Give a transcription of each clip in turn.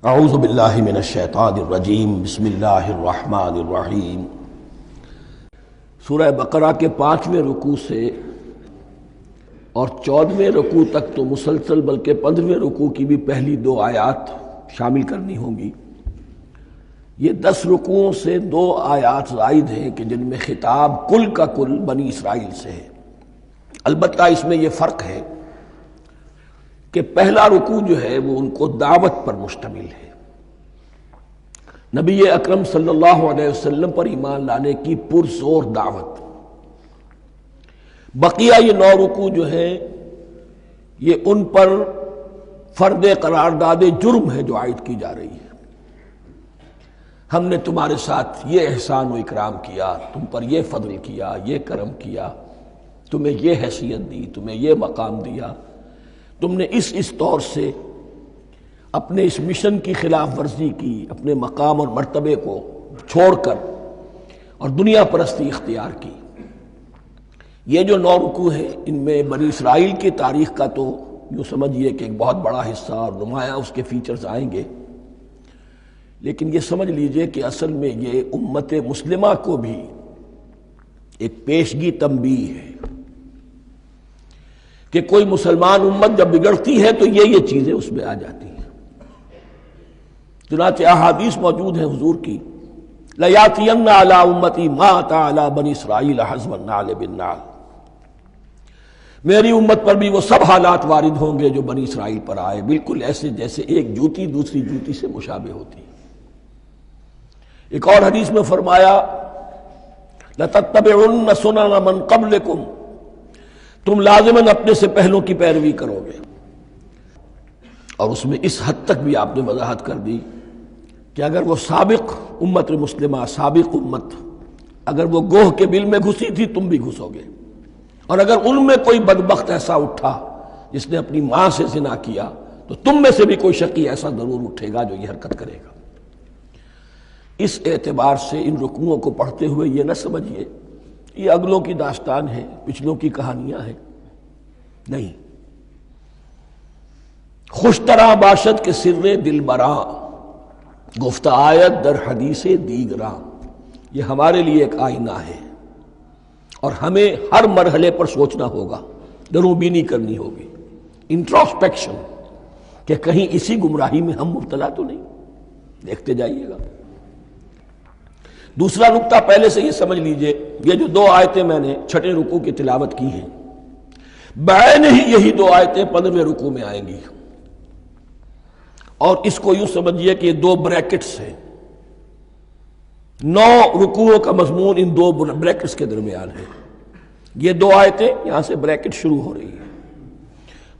اعوذ باللہ من الشیطان الرجیم بسم اللہ الرحمن الرحیم۔ سورہ بقرہ کے 5ویں رکوع سے اور 14ویں رکوع تک تو مسلسل بلکہ 15ویں رکوع کی بھی پہلی 2 آیات شامل کرنی ہوں گی۔ یہ 10 رکوعوں سے 2 آیات زائد ہیں کہ جن میں خطاب کل کا کل بنی اسرائیل سے ہے۔ البتہ اس میں یہ فرق ہے کہ پہلا رکوع جو ہے وہ ان کو دعوت پر مشتمل ہے، نبی اکرم صلی اللہ علیہ وسلم پر ایمان لانے کی پرزور دعوت۔ بقیہ یہ 9 رکوع جو ہیں یہ ان پر فرد قرارداد جرم ہے جو عائد کی جا رہی ہے۔ ہم نے تمہارے ساتھ یہ احسان و اکرام کیا، تم پر یہ فضل کیا، یہ کرم کیا، تمہیں یہ حیثیت دی، تمہیں یہ مقام دیا، تم نے اس طور سے اپنے اس مشن کی خلاف ورزی کی، اپنے مقام اور مرتبے کو چھوڑ کر اور دنیا پرستی اختیار کی۔ یہ جو 9 رکوع ہیں ان میں بنی اسرائیل کی تاریخ کا تو یوں سمجھیے کہ ایک بہت بڑا حصہ اور نمایاں اس کے فیچرز آئیں گے، لیکن یہ سمجھ لیجئے کہ اصل میں یہ امت مسلمہ کو بھی ایک پیشگی تنبیہ ہے کہ کوئی مسلمان امت جب بگڑتی ہے تو یہ چیزیں اس میں آ جاتی ہیں۔ چنانچہ احادیث موجود ہیں حضور کی، لَيَأْتِيَنَّ عَلَىٰ أُمَّتِي مَا أَتَىٰ عَلَىٰ بَنِي إِسْرَائِيلَ حَزْوَ النَّعْلِ بِالنَّعْلِ۔ میری امت پر بھی وہ سب حالات وارد ہوں گے جو بنی اسرائیل پر آئے، بالکل ایسے جیسے ایک جوتی دوسری جوتی سے مشابہ ہوتی ہے۔ ایک اور حدیث میں فرمایا لَتَتَّبِعُنَّ سُنَنَ مَنْ قَبْلِكُمْ، تم لازماً اپنے سے پہلوں کی پیروی کرو گے۔ اور اس میں اس حد تک بھی آپ نے وضاحت کر دی کہ اگر وہ سابق امت مسلمہ، سابق امت اگر وہ گوہ کے بل میں گھسی تھی، تم بھی گھسو گے، اور اگر ان میں کوئی بدبخت ایسا اٹھا جس نے اپنی ماں سے زنا کیا تو تم میں سے بھی کوئی شقی ایسا ضرور اٹھے گا جو یہ حرکت کرے گا۔ اس اعتبار سے ان رکوعوں کو پڑھتے ہوئے یہ نہ سمجھیے یہ اگلوں کی داستان ہے، پچھلوں کی کہانیاں ہیں، نہیں۔ خوش طرح باشد کے سر دل براں، گفت آیت در حدیث دیگراں، یہ ہمارے لیے ایک آئینہ ہے اور ہمیں ہر مرحلے پر سوچنا ہوگا، دروبینی کرنی ہوگی، انٹروسپیکشن، کہ کہیں اسی گمراہی میں ہم مبتلا تو نہیں۔ دیکھتے جائیے گا۔ دوسرا نقطہ پہلے سے یہ سمجھ لیجئے، یہ جو 2 آیتیں میں نے 6 رکوع کی تلاوت کی ہیں، بعین ہی یہی 2 آیتیں 15ویں رکوع میں آئیں گی، اور اس کو یوں سمجھیے کہ یہ 2 بریکٹس ہیں۔ 9 رکوعوں کا مضمون ان 2 بریکٹس کے درمیان ہے۔ یہ 2 آیتیں یہاں سے بریکٹ شروع ہو رہی ہیں،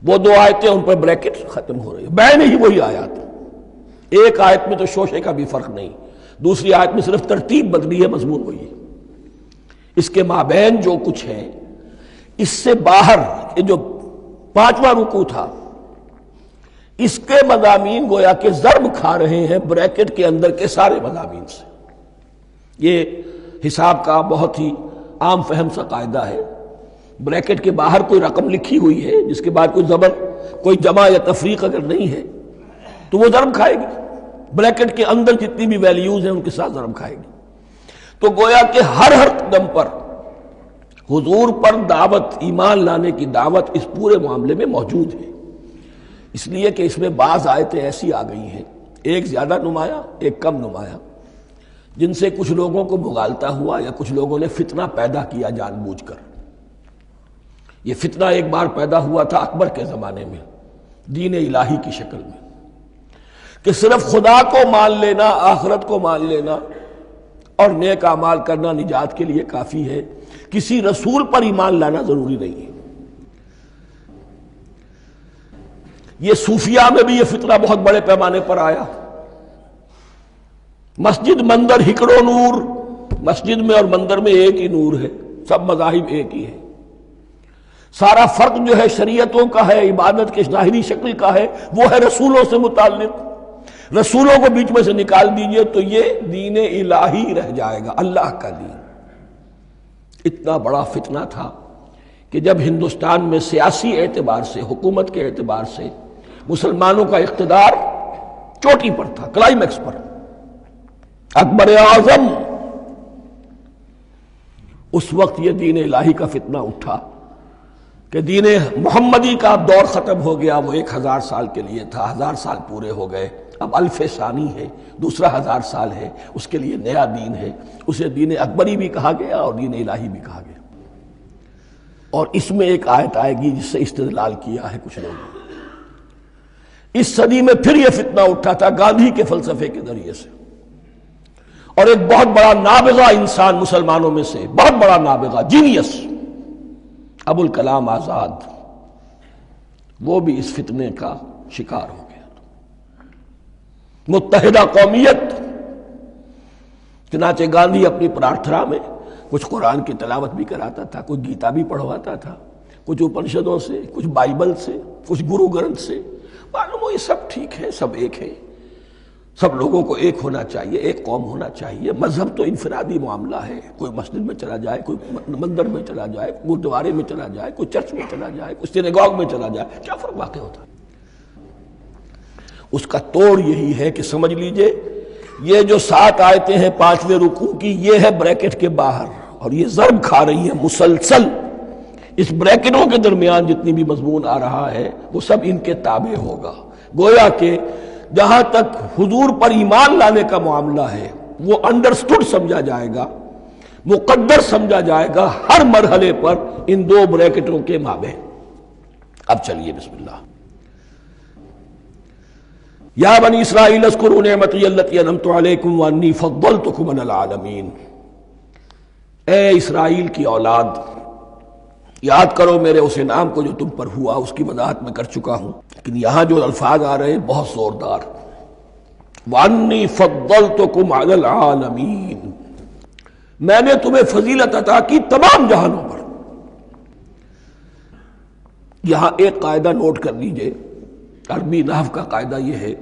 وہ 2 آیتیں ان پر بریکٹ ختم ہو رہی ہیں، بعین ہی وہی آیات۔ ایک آیت میں تو شوشے کا بھی فرق نہیں، دوسری آیت میں صرف ترتیب بدلی ہے، مضمون وہی ہے۔ اس کے مابین جو کچھ ہے، اس سے باہر یہ جو 5واں رکوع تھا، اس کے مضامین گویا کہ ضرب کھا رہے ہیں بریکٹ کے اندر کے سارے مضامین سے۔ یہ حساب کا بہت ہی عام فہم سا قاعدہ ہے، بریکٹ کے باہر کوئی رقم لکھی ہوئی ہے جس کے بعد کوئی زبر، کوئی جمع یا تفریق اگر نہیں ہے تو وہ ضرب کھائے گی، بریکٹ کے اندر جتنی بھی ویلیوز ہیں ان کے ساتھ ضرب کھائے گی۔ تو گویا کہ ہر قدم پر حضور پر دعوت، ایمان لانے کی دعوت اس پورے معاملے میں موجود ہے، اس لیے کہ اس میں بعض آیتیں ایسی آ گئی ہیں، ایک زیادہ نمایاں ایک کم نمایاں، جن سے کچھ لوگوں کو مغالطہ ہوا یا کچھ لوگوں نے فتنہ پیدا کیا جان بوجھ کر۔ یہ فتنہ ایک بار پیدا ہوا تھا اکبر کے زمانے میں، دین الہی کی شکل میں، کہ صرف خدا کو مان لینا، آخرت کو مان لینا اور نیک اعمال کرنا نجات کے لیے کافی ہے، کسی رسول پر ایمان لانا ضروری نہیں ہے۔ یہ صوفیاء میں بھی یہ فتنہ بہت بڑے پیمانے پر آیا۔ مسجد مندر ہکڑو نور، مسجد میں اور مندر میں ایک ہی نور ہے، سب مذاہب ایک ہی ہے، سارا فرق جو ہے شریعتوں کا ہے، عبادت کے ظاہری شکل کا ہے، وہ ہے رسولوں سے متعلق۔ رسولوں کو بیچ میں سے نکال دیجئے تو یہ دین الہی رہ جائے گا، اللہ کا دین۔ اتنا بڑا فتنہ تھا کہ جب ہندوستان میں سیاسی اعتبار سے، حکومت کے اعتبار سے مسلمانوں کا اقتدار چوٹی پر تھا، کلائمیکس پر، اکبر اعظم۔ اس وقت یہ دین الہی کا فتنہ اٹھا کہ دین محمدی کا اب دور ختم ہو گیا، وہ 1000 سال کے لیے تھا، 1000 سال پورے ہو گئے، اب الف ثانی ہے، دوسرا 1000 سال ہے، اس کے لیے نیا دین ہے، اسے دین اکبری بھی کہا گیا اور دین الہی بھی کہا گیا۔ اور اس میں ایک آیت آئے گی جس سے استدلال کیا ہے کچھ لوگوں نے۔ اس صدی میں پھر یہ فتنہ اٹھا تھا گاندھی کے فلسفے کے ذریعے سے، اور ایک بہت بڑا نابغہ انسان مسلمانوں میں سے، بہت بڑا نابغہ، جینیس، ابوالکلام آزاد، وہ بھی اس فتنے کا شکار ہو گیا۔ متحدہ قومیت، چنانچہ گاندھی اپنی پرارتھنا میں کچھ قرآن کی تلاوت بھی کراتا تھا، کچھ گیتا بھی پڑھواتا تھا، کچھ اپنشدوں سے، کچھ بائبل سے، کچھ گرو گرنتھ سے، معلوم ہو یہ سب ٹھیک ہے، سب ایک ہے، سب لوگوں کو ایک ہونا چاہیے، ایک قوم ہونا چاہیے، مذہب تو انفرادی معاملہ ہے، کوئی مسجد میں چلا جائے، کوئی مندر میں چلا جائے، گردوارے میں چلا جائے، کوئی چرچ میں چلا جائے، کوئی سینیگاگ میں چلا جائے، کیا فرق واقع ہوتا ہے؟ اس کا توڑ یہی ہے کہ سمجھ لیجئے یہ جو 7 آیتیں ہیں 5ویں رکوع کی، یہ ہے بریکٹ کے باہر، اور یہ ضرب کھا رہی ہے مسلسل۔ اس بریکٹوں کے درمیان جتنی بھی مضمون آ رہا ہے وہ سب ان کے تابع ہوگا، گویا کہ جہاں تک حضور پر ایمان لانے کا معاملہ ہے وہ انڈرسٹوڈ سمجھا جائے گا، مقدر سمجھا جائے گا ہر مرحلے پر ان 2 بریکٹوں کے مابین۔ اب چلیے بسم اللہ۔ یا بنی اسرائیل اذکروا نعمتی التی انعمت علیکم وانی فضلتکم علی العالمین، اے اسرائیل کی اولاد، یاد کرو میرے اس انعام کو جو تم پر ہوا، اس کی وضاحت میں کر چکا ہوں، لیکن یہاں جو الفاظ آ رہے ہیں بہت زوردار، وانی فضلتکم علی العالمین، میں نے تمہیں فضیلت عطا کی تمام جہانوں پر۔ یہاں ایک قاعدہ نوٹ کر لیجئے، عربی نحو کا قاعدہ یہ ہے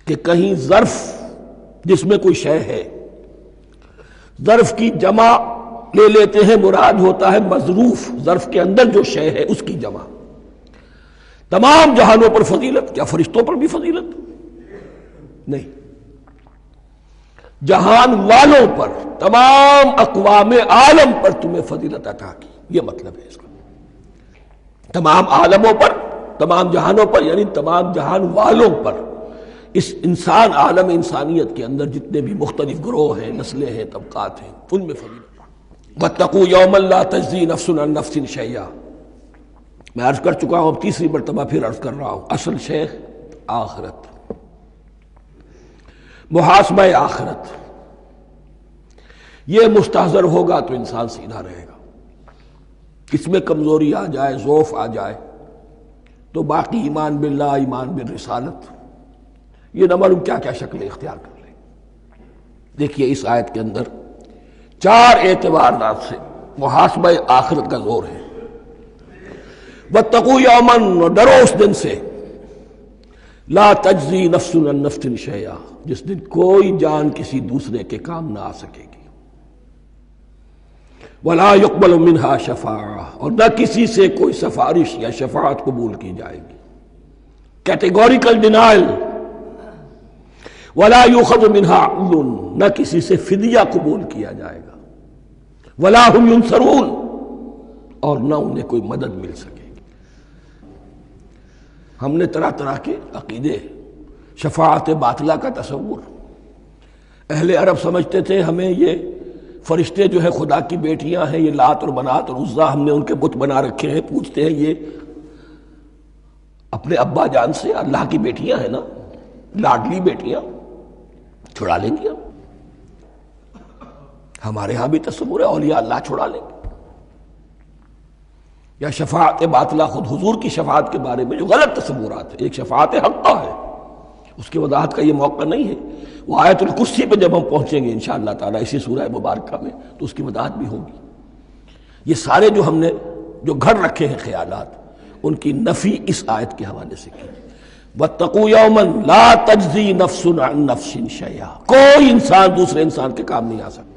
کہ کہیں ظرف جس میں کوئی شے ہے، ظرف کی جمع لے لیتے ہیں، مراد ہوتا ہے مظروف، ظرف کے اندر جو شے ہے اس کی جمع۔ تمام جہانوں پر فضیلت، کیا فرشتوں پر بھی فضیلت؟ نہیں، جہان والوں پر، تمام اقوام عالم پر تمہیں فضیلت عطا کی، یہ مطلب ہے اس کا۔ تمام عالموں پر، تمام جہانوں پر، یعنی تمام جہان والوں پر، اس انسان عالم انسانیت کے اندر جتنے بھی مختلف گروہ ہیں، نسلیں ہیں، طبقات ہیں، ان میں فضیلت۔ وَاتَّقُوا يَوْمًا لَا تَجْزِي نَفْسٌ عَن نَفْسٍ شَيْئًا، میں عرض کر چکا ہوں، اب تیسری مرتبہ پھر عرض کر رہا ہوں، اصل شیخ آخرت، محاسبہ آخرت، یہ مستحضر ہوگا تو انسان سیدھا رہے گا۔ اس میں کمزوری آ جائے، ضعف آ جائے تو باقی ایمان باللہ، ایمان بالرسالت، یہ نہ معلوم کیا کیا شکلیں اختیار کر لیں۔ دیکھیے اس آیت کے اندر 4 اعتبارات سے محاسبہ آخرت کا زور ہے۔ وَاتَّقُوا يَوْمًا، ڈرو اس دن سے، لا تجزی نفس عن نفس شیئا، جس دن کوئی جان کسی دوسرے کے کام نہ آ سکے گی، ولا يقبل منها شفاعہ، اور نہ کسی سے کوئی سفارش یا شفاعت قبول کی جائے گی، کیٹیگوریکل ڈینائل، ولا يؤخذ منها عدل، نہ کسی سے فدیہ قبول کیا جائے گا، ولا هم ينصرون، اور نہ انہیں کوئی مدد مل سکے گی۔ ہم نے طرح طرح کے عقیدے، شفاعت باطلہ کا تصور، اہل عرب سمجھتے تھے ہمیں یہ فرشتے جو ہے خدا کی بیٹیاں ہیں، یہ لات اور منات اور عزا ہم نے ان کے بت بنا رکھے ہیں، پوچھتے ہیں یہ اپنے ابا جان سے اللہ کی بیٹیاں ہیں نا، لاڈلی بیٹیاں، چھڑا لیں گے ہمارے ہاں بھی تصور ہے اولیاء اللہ چھڑا لیں گے۔ یا شفاعت باطلہ، خود حضور کی شفاعت کے بارے میں جو غلط تصورات ہیں، ایک شفاعت حقہ ہے، اس کی وضاحت کا یہ موقع نہیں ہے، وہ آیت الکرسی پہ جب ہم پہنچیں گے انشاءاللہ تعالیٰ اسی سورہ مبارکہ میں تو اس کی وضاحت بھی ہوگی۔ یہ سارے جو ہم نے جو گھڑ رکھے ہیں خیالات، ان کی نفی اس آیت کے حوالے سے کی۔ وَاتَّقُوا يَوْمًا لَا تَجْزِي نَفْسٌ عَن نَفْسٍ شَيْئًا، کوئی انسان دوسرے انسان کے کام نہیں آ سکتا،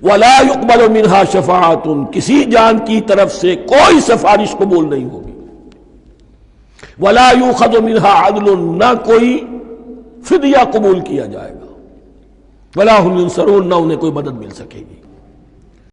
وَلَا يُقْبَلُ مِنْهَا شَفَاعَةٌ، کسی جان کی طرف سے کوئی سفارش قبول نہیں ہوگی، ولا یؤخذ منها عدل، نہ کوئی فدیہ قبول کیا جائے گا، ولا هم ینصرون، نہ انہیں کوئی مدد مل سکے گی۔